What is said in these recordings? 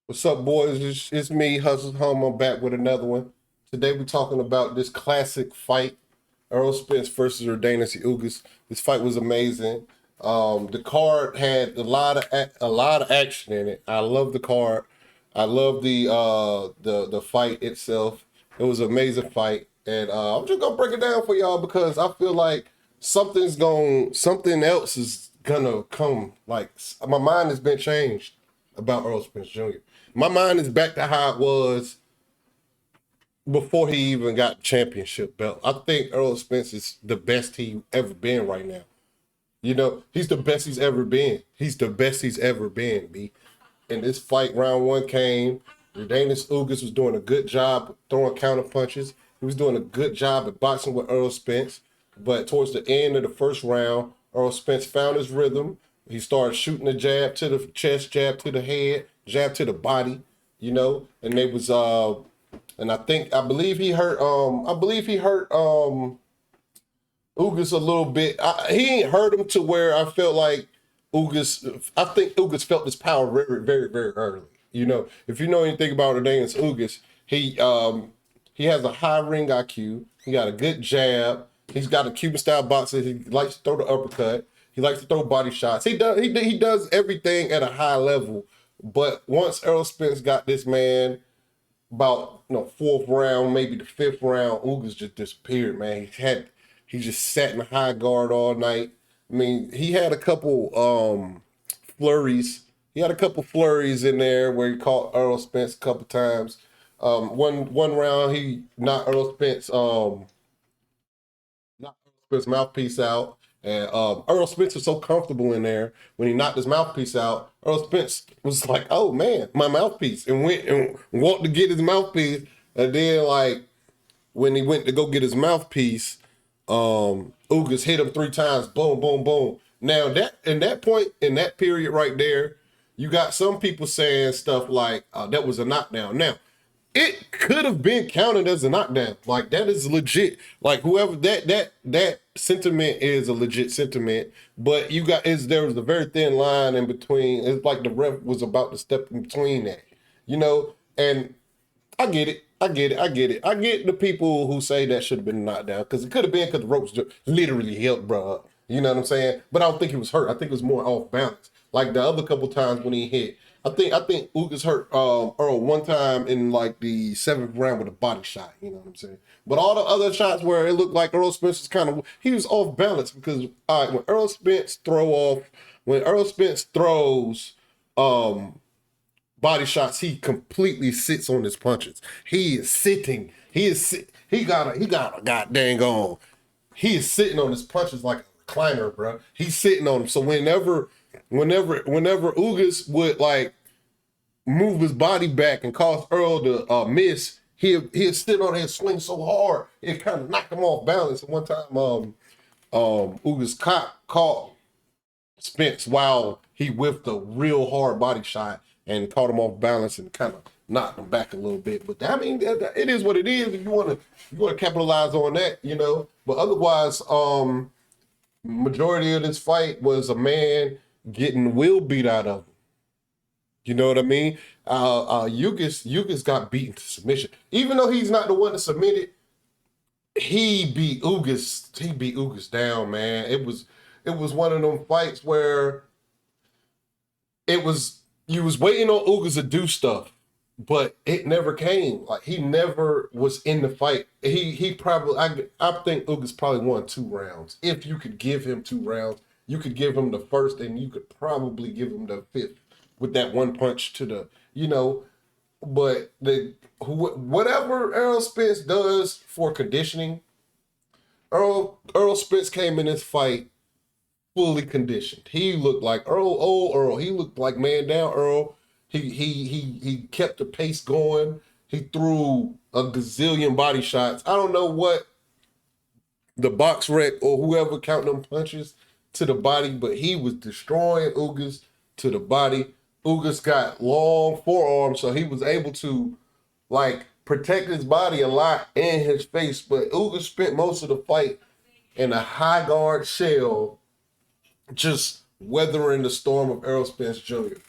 What's up, boys? It's me, Hustle Home. I'm back with another one. Today we're talking about this classic fight, Earl Spence versus Urdanus Ugas. This fight was amazing. The card had a lot of action in it. I love the card. I love the fight itself. It was an amazing fight, and I'm just gonna break it down for y'all because I feel like something else is gonna come. Like my mind has been changed about Earl Spence Jr. My mind is back to how it was before he even got the championship belt. I think Earl Spence is the best he ever been right now. He's the best he's ever been. He's the best he's ever been, B. And this fight, round one came. Urdanus Ugas was doing a good job throwing counter punches. He was doing a good job at boxing with Earl Spence. But towards the end of the first round, Earl Spence found his rhythm. He started shooting a jab to the chest, jab to the head, jab to the body, and they was and I believe he hurt Ugas a little bit. He ain't hurt him to where I felt like I think Ugas felt his power very, very, very early. If you know anything about Urdanus Ugas, he has a high ring IQ. He got a good jab. He's got a Cuban style boxer. He likes to throw the uppercut. He likes to throw body shots. He does everything at a high level. But once Earl Spence got this man about fourth round, maybe the fifth round, Ugas just disappeared, man. He just sat in high guard all night. I mean, he had a couple flurries. He had a couple flurries in there where he caught Earl Spence a couple times. One round he knocked Earl Spence mouthpiece out. And Earl Spence was so comfortable in there when he knocked his mouthpiece out. Earl Spence was like, "Oh man, my mouthpiece," and went and walked to get his mouthpiece. And then, like when he went to go get his mouthpiece, Ugas hit him three times. Boom, boom, boom. Now that point in that period right there, you got some people saying stuff like that was a knockdown. Now it could have been counted as a knockdown. Like that is legit. Like whoever that sentiment is a legit sentiment. But there was a very thin line in between. It's like the ref was about to step in between that. And I get it. I get it. I get it. I get the people who say that should have been a knockdown because it could have been because the ropes just literally held bro up. You know what I'm saying? But I don't think he was hurt. I think it was more off balance. Like the other couple times when he hit, I think Ugas hurt Earl one time in like the seventh round with a body shot. You know what I'm saying? But all the other shots where it looked like Earl Spence was he was off balance because when Earl Spence throws body shots, he completely sits on his punches. He is sitting. He got a goddamn on. He is sitting on his punches like a recliner, bro. He's sitting on them. So whenever Ugas would like move his body back and cause Earl to miss, he'll sit on there and swing so hard it kind of knocked him off balance. And one time, Ugas caught Spence while he whiffed a real hard body shot and caught him off balance and kind of knocked him back a little bit. But I mean, it is what it is. If you want to capitalize on that, But otherwise, majority of this fight was a man getting will beat out of him. You know what I mean? Ugas got beaten to submission. Even though he's not the one that submitted, he beat Ugas. He beat Ugas down, man. It was one of them fights where you was waiting on Ugas to do stuff, but it never came. Like he never was in the fight. He probably I think Ugas probably won 2 rounds. If you could give him 2 rounds, you could give him the first, and you could probably give him the fifth with that one punch to the. But whatever Earl Spence does for conditioning, Earl Spence came in this fight fully conditioned. He looked like old Earl. He looked like man down Earl. He kept the pace going. He threw a gazillion body shots. I don't know what the box rec or whoever counting them punches to the body, but he was destroying Ugas to the body. Ugas got long forearms, so he was able to like protect his body a lot and his face. But Ugas spent most of the fight in a high guard shell, just weathering the storm of Earl Spence Jr.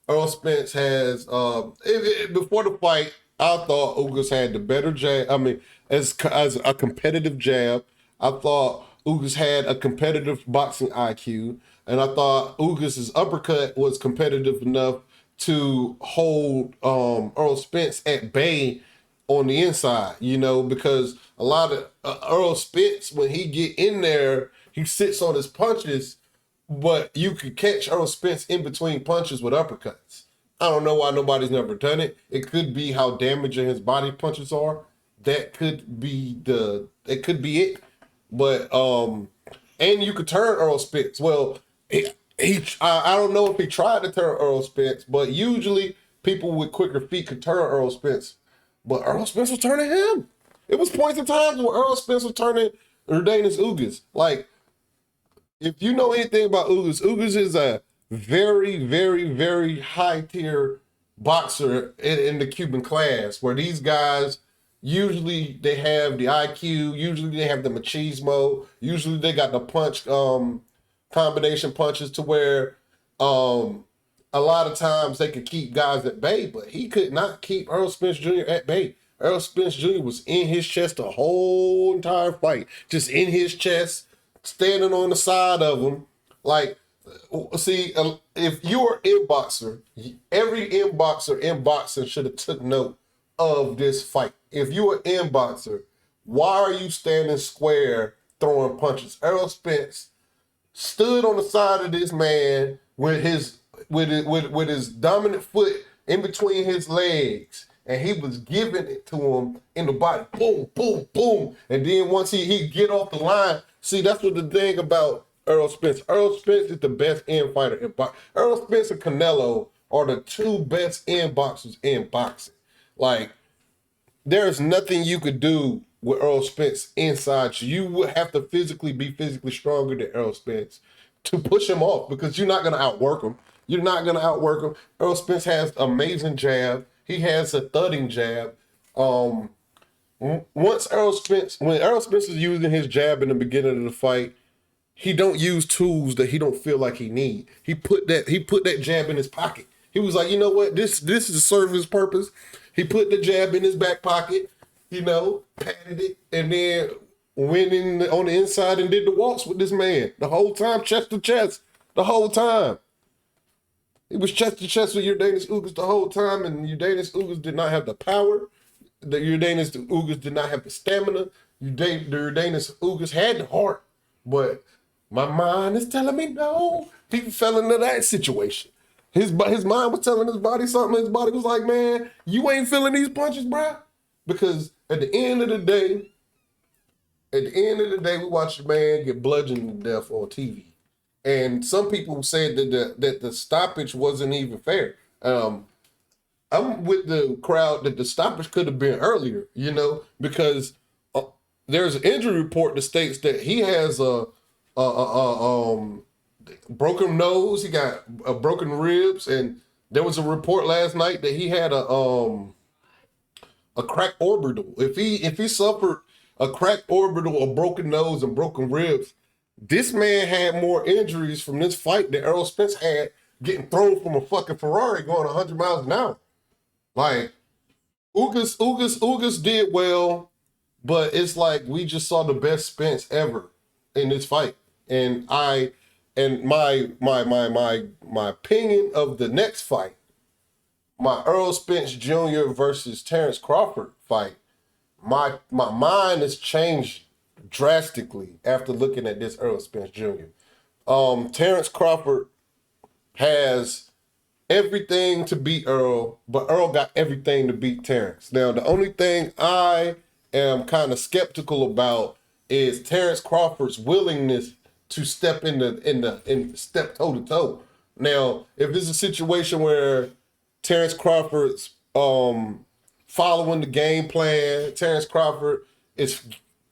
Earl Spence has before the fight, I thought Ugas had the better jab. I mean, as a competitive jab, I thought Ugas had a competitive boxing IQ, and I thought Ugas's uppercut was competitive enough to hold Earl Spence at bay on the inside, because a lot of Earl Spence, when he get in there, he sits on his punches, but you could catch Earl Spence in between punches with uppercuts. I don't know why nobody's never done it. It could be how damaging his body punches are. That could be it. But and you could turn Earl Spence. Well, I don't know if he tried to turn Earl Spence, but usually people with quicker feet could turn Earl Spence. But Earl Spence was turning him. It was points and times where Earl Spence was turning Urdanis Ugas. Like, if you know anything about Ugas, Ugas is a very, very, very high tier boxer in the Cuban class, where these guys usually they have the IQ, usually they have the machismo, usually they got the punch combination punches to where a lot of times they could keep guys at bay, but he could not keep Earl Spence Jr. at bay. Earl Spence Jr. was in his chest the whole entire fight, just in his chest, standing on the side of him. Like, see, if you're an in-boxer, every in-boxer in boxing should have took note of this fight. If you're an in-boxer, why are you standing square throwing punches? Earl Spence stood on the side of this man with his dominant foot in between his legs, and he was giving it to him in the body. Boom, boom, boom. And then once he get off the line, see, that's what the thing about Earl Spence. Earl Spence is the best end fighter in boxing. Earl Spence and Canelo are the two best end boxers in boxing. Like, there's nothing you could do with Earl Spence inside you. You would have to be physically stronger than Earl Spence to push him off, because you're not going to outwork him. You're not going to outwork him. Earl Spence has amazing jab. He has a thudding jab. When Earl Spence is using his jab in the beginning of the fight, he don't use tools that he don't feel like he need. He put that jab in his pocket. He was like, you know what? This is to serve his purpose. He put the jab in his back pocket, patted it, and then went in on the inside and did the waltz with this man the whole time, chest to chest, the whole time. He was chest to chest with Urdanis Ugas the whole time, and Urdanis Ugas did not have the power. Urdanis Ugas did not have the stamina. Urdanis Ugas had the heart, but my mind is telling me no. He fell into that situation. His mind was telling his body something. His body was like, man, you ain't feeling these punches, bruh. Because at the end of the day, we watched a man get bludgeoned to death on TV. And some people said that the stoppage wasn't even fair. I'm with the crowd that the stoppage could have been earlier, because there's an injury report that states that he has a broken nose, he got broken ribs, and there was a report last night that he had a cracked orbital. If he suffered a cracked orbital, a broken nose, and broken ribs, this man had more injuries from this fight than Earl Spence had getting thrown from a fucking Ferrari going 100 miles an hour. Like, Ugas did well, but it's like we just saw the best Spence ever in this fight. And my opinion of the next fight, my Earl Spence Jr. versus Terence Crawford fight, my mind has changed drastically after looking at this Earl Spence Jr. Terence Crawford has everything to beat Earl, but Earl got everything to beat Terence. Now, the only thing I am kind of skeptical about is Terence Crawford's willingness to step step toe to toe. Now, if it's a situation where Terence Crawford's following the game plan, Terence Crawford is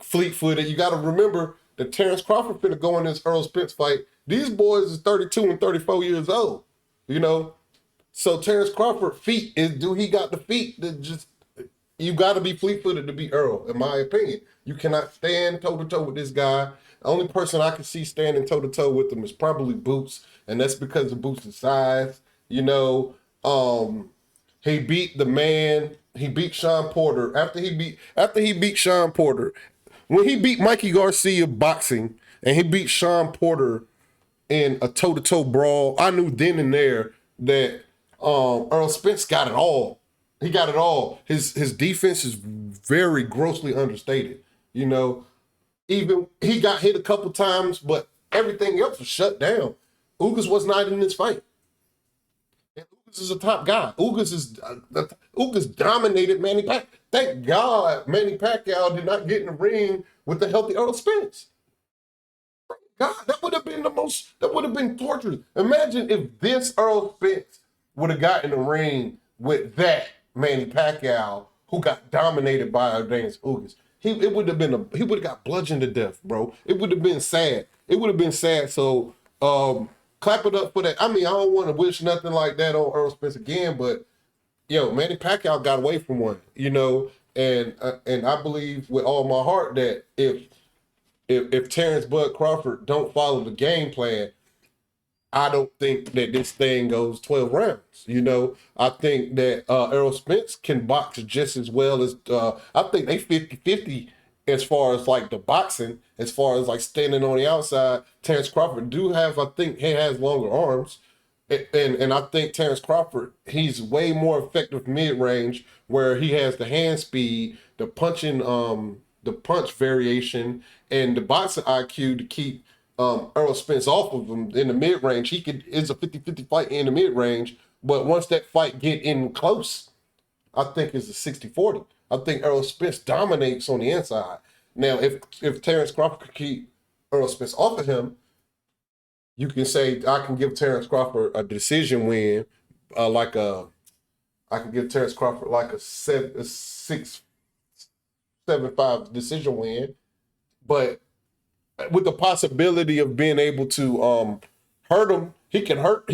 fleet-footed. You got to remember that Terence Crawford finna go in this Earl Spence fight. These boys is 32 and 34 years old, So Terence Crawford do he got the feet that just, you got to be fleet-footed to beat Earl, in my opinion. You cannot stand toe-to-toe with this guy. The only person I can see standing toe-to-toe with him is probably Boots, and that's because of Boots' size. He beat the man. He beat Sean Porter after he beat Sean Porter. When he beat Mikey Garcia boxing and he beat Sean Porter in a toe-to-toe brawl, I knew then and there that Earl Spence got it all. He got it all. His defense is very grossly understated. You know, even he got hit a couple times, but everything else was shut down. Ugas was not in this fight. And Ugas is a top guy. Ugas dominated Manny Pacquiao. Thank God Manny Pacquiao did not get in the ring with the healthy Earl Spence. God, that would have been torturous. Imagine if this Earl Spence would have got in the ring with that Manny Pacquiao who got dominated by Ugas. He would have got bludgeoned to death, bro. It would have been sad. It would have been sad. So clap it up for that. I mean, I don't want to wish nothing like that on Earl Spence again, but yo, Manny Pacquiao got away from one, you know, and I believe with all my heart that if Terence Bud Crawford don't follow the game plan, I don't think that this thing goes 12 rounds. You know, I think that Earl Spence can box just as well as I think they 50-50 as far as like the boxing, as far as like standing on the outside. Terence Crawford I think he has longer arms. And I think Terence Crawford, he's way more effective mid-range where he has the hand speed, the punching, the punch variation, and the boxing IQ to keep Earl Spence off of him in the mid-range. It's a 50-50 fight in the mid-range, but once that fight get in close, I think it's a 60-40. I think Earl Spence dominates on the inside. Now, if Terence Crawford could keep Earl Spence off of him, you can say I can give Terence Crawford a decision win, I can give Terence Crawford like a 6-7-5 decision win, but with the possibility of being able to hurt him, he can hurt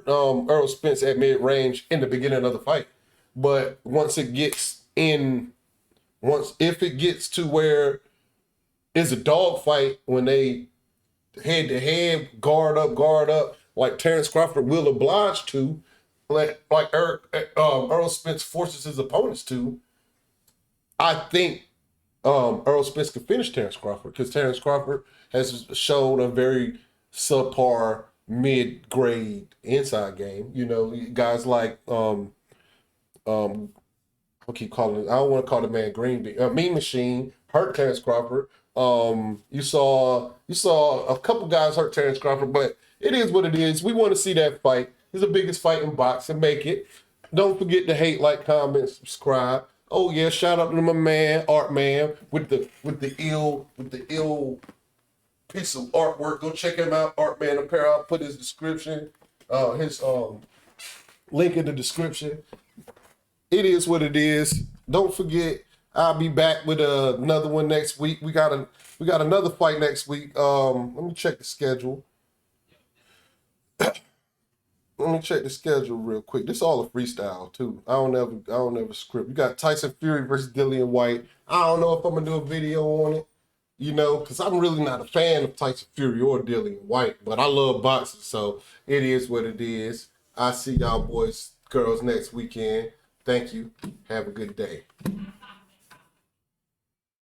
Earl Spence at mid range in the beginning of the fight. But if it gets to where it's a dog fight when they head to head, guard up, like Terence Crawford will oblige to, like Earl Spence forces his opponents to, I think Earl Spence could finish Terence Crawford because Terence Crawford has shown a very subpar mid-grade inside game. You know, guys like I keep calling it, I don't want to call the man Green Mean Machine hurt Terence Crawford. You saw a couple guys hurt Terence Crawford, but it is what it is. We want to see that fight. It's the biggest fight in boxing. Make it. Don't forget to hate, like, comment, subscribe. Oh yeah, shout out to my man, Art Man, with the ill piece of artwork. Go check him out, Art Man Apparel. I'll put his description, his link in the description. It is what it is. Don't forget, I'll be back with another one next week. We got another fight next week. Let me check the schedule. Let me check the schedule real quick. This is all a freestyle too. I don't ever script. We got Tyson Fury versus Dillian White. I don't know if I'm gonna do a video on it, you know, because I'm really not a fan of Tyson Fury or Dillian White, but I love boxing, so it is what it is. I see y'all boys, girls next weekend. Thank you. Have a good day.